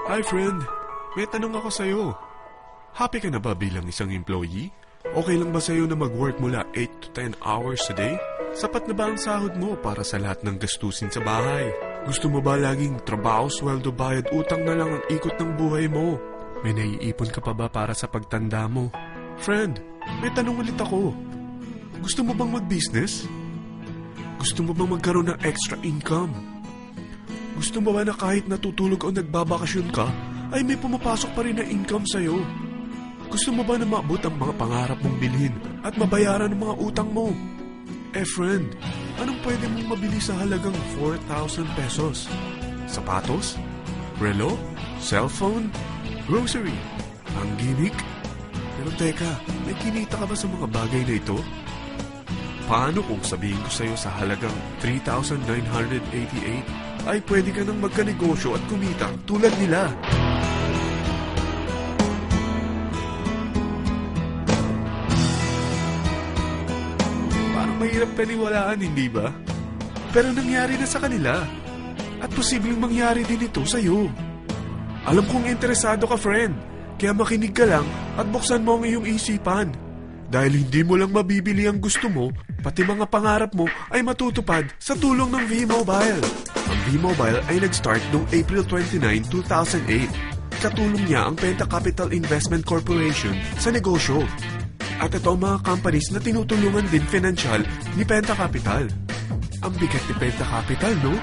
Hi friend, may tanong ako sa'yo. Happy ka na ba bilang isang employee? Okay lang ba sa'yo na mag-work mula 8 to 10 hours a day? Sapat na ba ang sahod mo para sa lahat ng gastusin sa bahay? Gusto mo ba laging trabaho, sweldo, bayad, utang na lang ang ikot ng buhay mo? May naiipon ka pa ba para sa pagtanda mo? Friend, may tanong ulit ako. Gusto mo bang mag-business? Gusto mo bang magkaroon ng extra income? Gusto mo ba na kahit natutulog o nagbabakasyon ka, ay may pumapasok pa rin na income sa'yo? Gusto mo ba na maabot ang mga pangarap mong bilhin at mabayaran ang mga utang mo? Friend, anong pwede mong mabili sa halagang 4,000 pesos? Sapatos? Relo? Cellphone? Grocery? Ang gimmick? Pero teka, may kinita ka ba sa mga bagay na ito? Paano kung sabihin ko sa'yo sa halagang 3,988 ay pwede ka nang magkanegosyo at kumita tulad nila? Parang mahirap paniwalaan, hindi ba? Pero nangyari na sa kanila. At posibleng mangyari din ito sa'yo. Alam kong interesado ka, friend. Kaya makinig ka lang at buksan mo ang iyong isipan. Dahil hindi mo lang mabibili ang gusto mo, pati mga pangarap mo ay matutupad sa tulong ng V-Mobile. Ang V-Mobile ay nag-start noong April 29, 2008. Katulong niya ang Penta Capital Investment Corporation sa negosyo. At ito ang mga companies na tinutulungan din financial ni Penta Capital. Ang bigat ni Penta Capital, no?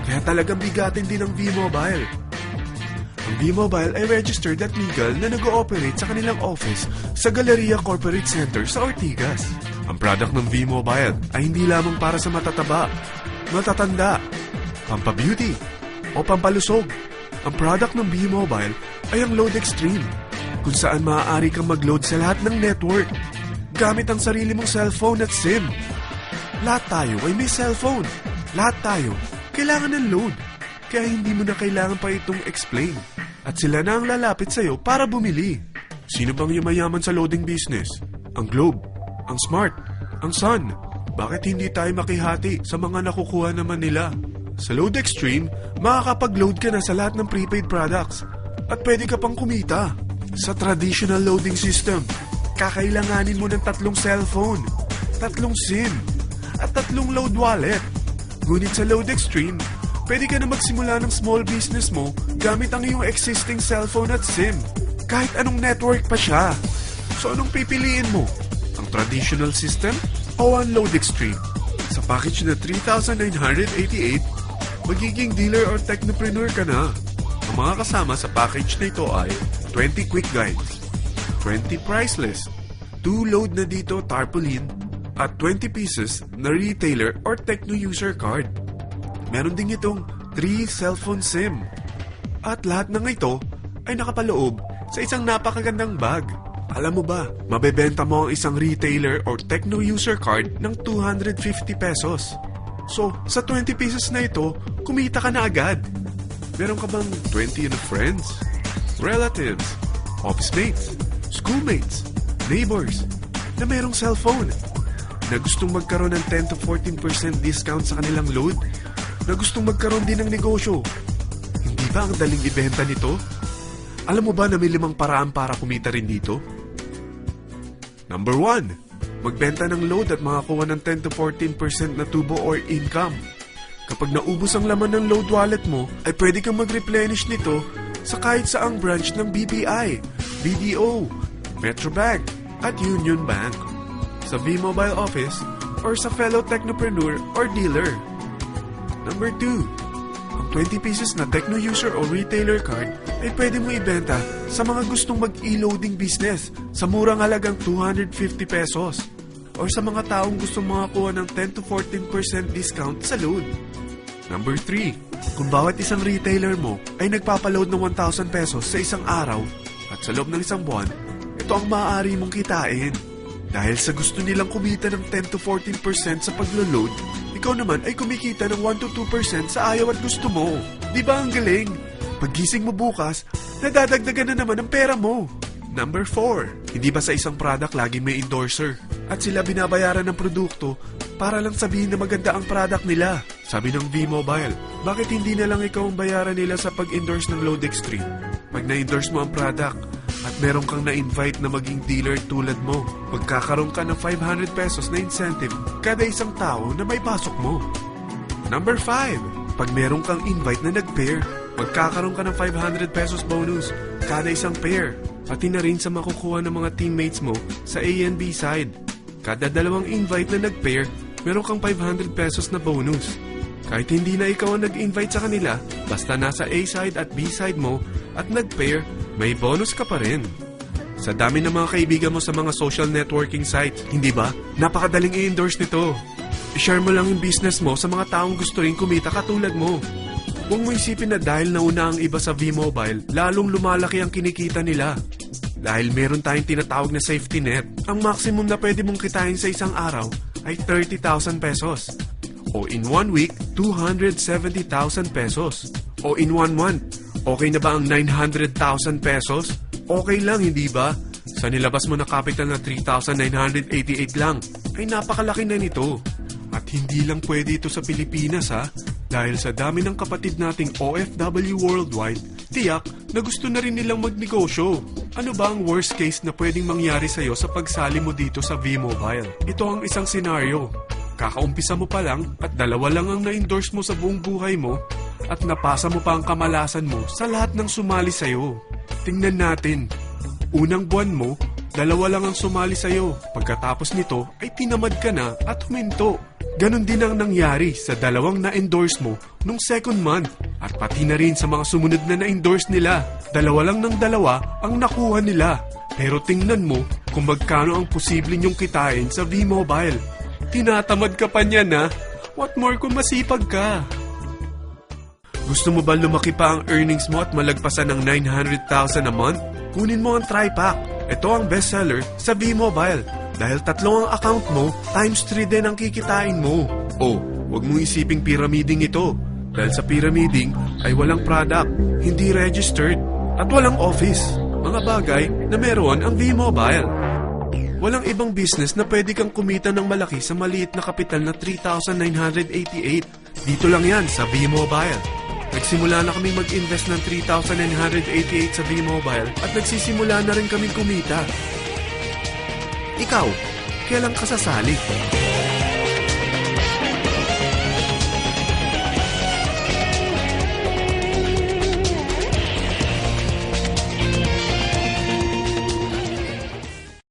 Kaya talagang bigatin din ang V-Mobile. Ang V-Mobile ay registered at legal na nag-ooperate sa kanilang office sa Galleria Corporate Center sa Ortigas. Ang product ng V-Mobile ay hindi lamang para sa matataba, matatanda, pampabeauty, o pampalusog. Ang product ng V-Mobile ay ang Load Extreme, kung saan maaari kang mag-load sa lahat ng network gamit ang sarili mong cellphone at SIM. Lahat tayo ay may cellphone. Lahat tayo kailangan ng load. Kaya hindi mo na kailangan pa itong explain. At sila na ang lalapit sa'yo para bumili. Sino bang yumayaman sa loading business? Ang Globe, ang Smart, ang Sun. Bakit hindi tayo makihati sa mga nakukuha naman nila? Sa Load Extreme, makakapag-load ka na sa lahat ng prepaid products. At pwede ka pang kumita. Sa traditional loading system, kakailanganin mo ng 3 cellphone, 3 SIM, at 3 load wallet. Ngunit sa Load Extreme, pwede ka na magsimula ng small business mo gamit ang iyong existing cellphone at SIM. Kahit anong network pa siya. So anong pipiliin mo? Ang traditional system o ang Load Extreme? Sa package na 3,988, magiging dealer or technopreneur ka na. Ang mga kasama sa package na ito ay 20 quick guides, 20 price list, 2 load na dito tarpaulin, at 20 pieces na retailer or techno user card. Meron din itong 3 cellphone SIM. At lahat ng ito ay nakapaloob sa isang napakagandang bag. Alam mo ba, mabebenta mo ang isang retailer or techno user card ng 250 pesos. So, sa 20 pieces na ito, kumita ka na agad. Meron ka bang 20 friends, relatives, office mates, schoolmates, neighbors na merong cellphone na gustong magkaroon ng 10 to 14% discount sa kanilang load? Na gustong magkaroon din ng negosyo? Hindi ba ang daling ibenta nito? Alam mo ba na may 5 paraan para kumita rin dito? Number 1, magbenta ng load at makakuha ng 10 to 14% na tubo or income. Kapag naubos ang laman ng load wallet mo, ay pwede kang mag-replenish nito sa kahit saang branch ng BPI, BDO, Metrobank, at Union Bank, sa V-Mobile office, or sa fellow technopreneur or dealer. Number 2, ang 20 pieces na techno user o retailer card ay pwede mo ibenta sa mga gustong mag-e-loading business sa murang halagang 250 pesos or sa mga taong gustong makakuha ng 10 to 14% discount sa load. Number 3, kung bawat isang retailer mo ay nagpapaload ng 1,000 pesos sa isang araw at sa loob ng isang buwan, ito ang maaari mong kitain. Dahil sa gusto nilang kumita ng 10 to 14% sa paglo-load, ikaw naman ay kumikita ng 1 to 2% sa ayaw at gusto mo. Di ba ang galing? Paggising mo bukas, nadadagdagan na naman ang pera mo. Number 4, hindi ba sa isang product laging may endorser? At sila binabayaran ng produkto para lang sabihin na maganda ang product nila. Sabi ng V-Mobile, bakit hindi na lang ikaw ang bayaran nila sa pag-endorse ng Load Extreme? Pag na-endorse mo ang product at meron kang na-invite na maging dealer tulad mo, magkakaroon ka ng 500 pesos na incentive kada isang tao na may pasok mo. Number 5, pag meron kang invite na nag-pair, magkakaroon ka ng 500 pesos bonus kada isang pair. Pati na rin sa makukuha ng mga teammates mo sa A and B side. Kada dalawang invite na nag-pair, meron kang 500 pesos na bonus. Kahit hindi na ikaw ang nag-invite sa kanila, basta nasa A side at B side mo at nag-pair, may bonus ka pa rin. Sa dami ng mga kaibigan mo sa mga social networking sites, hindi ba? Napakadaling i-endorse nito. I-share mo lang yung business mo sa mga taong gusto rin kumita katulad mo. Huwag mo isipin na dahil nauna ang iba sa V-Mobile, lalong lumalaki ang kinikita nila. Dahil meron tayong tinatawag na safety net, ang maximum na pwede mong kitain sa isang araw ay 30,000 pesos. O in 1 week, 270,000 pesos. O in 1 month, okay na ba ang 900,000 pesos? Okay lang, hindi ba? Sa nilabas mo na capital na 3,988 lang, ay napakalaki na nito. At hindi lang pwede ito sa Pilipinas ha, dahil sa dami ng kapatid nating OFW worldwide, tiyak na gusto na rin nilang magnegosyo. Ano ba ang worst case na pwedeng mangyari sa'yo sa pagsali mo dito sa V-Mobile? Ito ang isang senaryo. Kakaumpisa mo pa lang at 2 lang ang na-endorse mo sa buong buhay mo at napasa mo pa ang kamalasan mo sa lahat ng sumali sa'yo. Tingnan natin. Unang buwan mo, 2 lang ang sumali sa'yo. Pagkatapos nito ay tinamad ka na at huminto. Ganon din ang nangyari sa 2 na-endorse mo nung second month at pati na rin sa mga sumunod na na-endorse nila. 2 lang ng 2 ang nakuha nila. Pero tingnan mo kung magkano ang posible nyong kitain sa V-Mobile. Tinatamad ka pa niyan ha? What more kung masipag ka? Gusto mo ba lumaki pa ang earnings mo at malagpasan ng 900,000 a month? Kunin mo ang TriPack. Ito ang bestseller sa V-Mobile. Dahil 3 ang account mo, times 3 din ang kikitain mo. Oh, huwag mong isiping pyramiding ito. Dahil sa pyramiding ay walang product, hindi registered, at walang office. Mga bagay na meron ang V-Mobile. Walang ibang business na pwede kang kumita ng malaki sa maliit na kapital na 3,988. Dito lang yan sa V-Mobile. Nagsimula na kami mag-invest ng 3,988 sa V-Mobile at nagsisimula na rin kami kumita. Ikaw, kailan ka sasali?